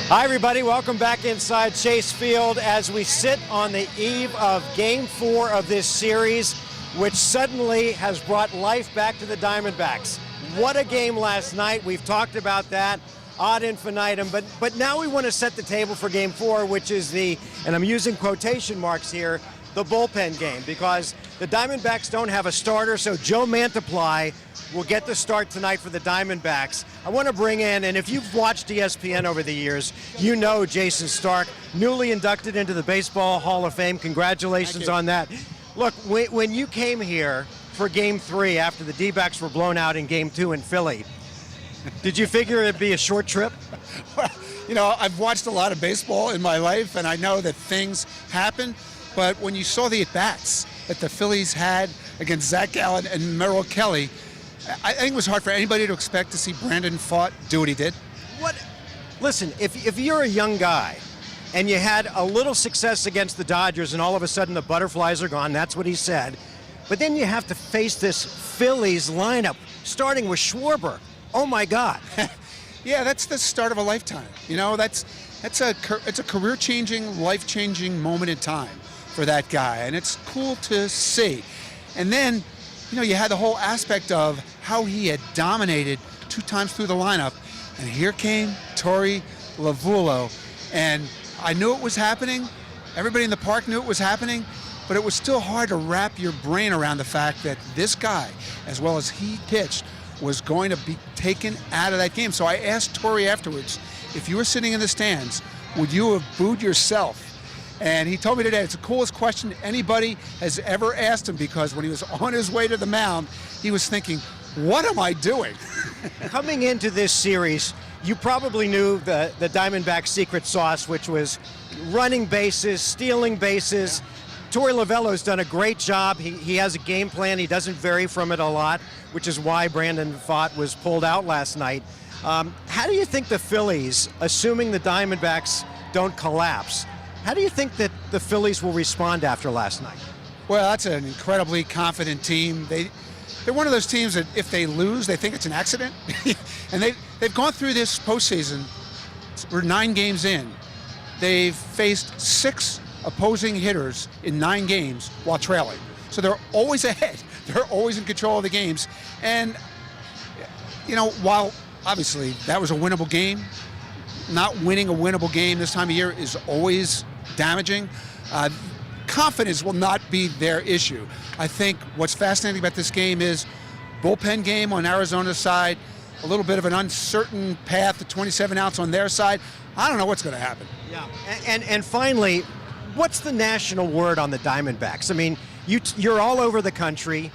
Hi, everybody. Welcome back inside Chase Field as we sit on the eve of Game 4 of this series, which suddenly has brought life back to the Diamondbacks. What a game last night. We've talked about that ad infinitum, but now we want to set the table for Game 4, which is the, and I'm using quotation marks here, the bullpen game, because the Diamondbacks don't have a starter, so Joe Mantiply will get the start tonight for the Diamondbacks. I want to bring in, and if you've watched ESPN over the years, you know Jayson Stark, newly inducted into the Baseball Hall of Fame. Congratulations on that. Look, when you came here for Game 3 after the D-backs were blown out in Game 2 in Philly, did you figure it'd be a short trip? Well, you know, I've watched a lot of baseball in my life, and I know that things happen, but when you saw the at-bats that the Phillies had against Zach Gallen and Merrill Kelly, I think it was hard for anybody to expect to see Brandon Pfaadt do what he did. Listen, if you're a young guy and you had a little success against the Dodgers and all of a sudden the butterflies are gone, that's what he said, but then you have to face this Phillies lineup, starting with Schwarber. Oh, my God. Yeah, that's the start of a lifetime. You know, it's a career-changing, life-changing moment in time for that guy, and it's cool to see. And then, you know, you had the whole aspect of how he had dominated 2 times through the lineup, and here came Torey Lovullo, and I knew it was happening. Everybody in the park knew it was happening, but it was still hard to wrap your brain around the fact that this guy, as well as he pitched, was going to be taken out of that game. So I asked Torey afterwards, if you were sitting in the stands, would you have booed yourself? And he told me today it's the coolest question anybody has ever asked him, because when he was on his way to the mound, he was thinking, what am I doing? Coming into this series, you probably knew the Diamondback secret sauce, which was running bases, stealing bases. Yeah. Torey Lovullo's done a great job. He has a game plan. He doesn't vary from it a lot, which is why Brandon Pfaadt was pulled out last night. How do you think the Phillies, assuming the Diamondbacks don't collapse, how do you think that the Phillies will respond after last night? Well, that's an incredibly confident team. They're one of those teams that if they lose, they think it's an accident. And they've gone through this postseason. We're 9 games in. They've faced 6 opposing hitters in 9 games while trailing. So they're always ahead. They're always in control of the games. And, you know, while obviously that was a winnable game, not winning a winnable game this time of year is always damaging. Confidence will not be their issue. I think what's fascinating about this game is bullpen game on Arizona's side, a little bit of an uncertain path to 27 outs on their side. I don't know what's going to happen. Yeah, and finally, what's the national word on the Diamondbacks? I mean, you're all over the country.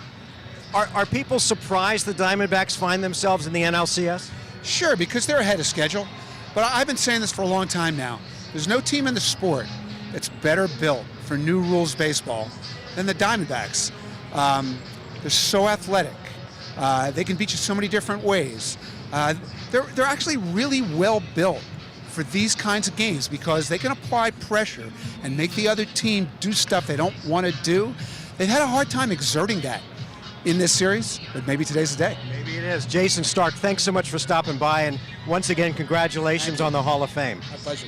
Are people surprised the Diamondbacks find themselves in the NLCS? Sure, because they're ahead of schedule. But I've been saying this for a long time now. There's no team in the sport that's better built for new rules baseball than the Diamondbacks. They're so athletic. They can beat you so many different ways. They're actually really well built for these kinds of games because they can apply pressure and make the other team do stuff they don't want to do. They've had a hard time exerting that in this series, but maybe today's the day. Maybe it is. Jayson Stark, thanks so much for stopping by, and once again, congratulations on the Hall of Fame. My pleasure.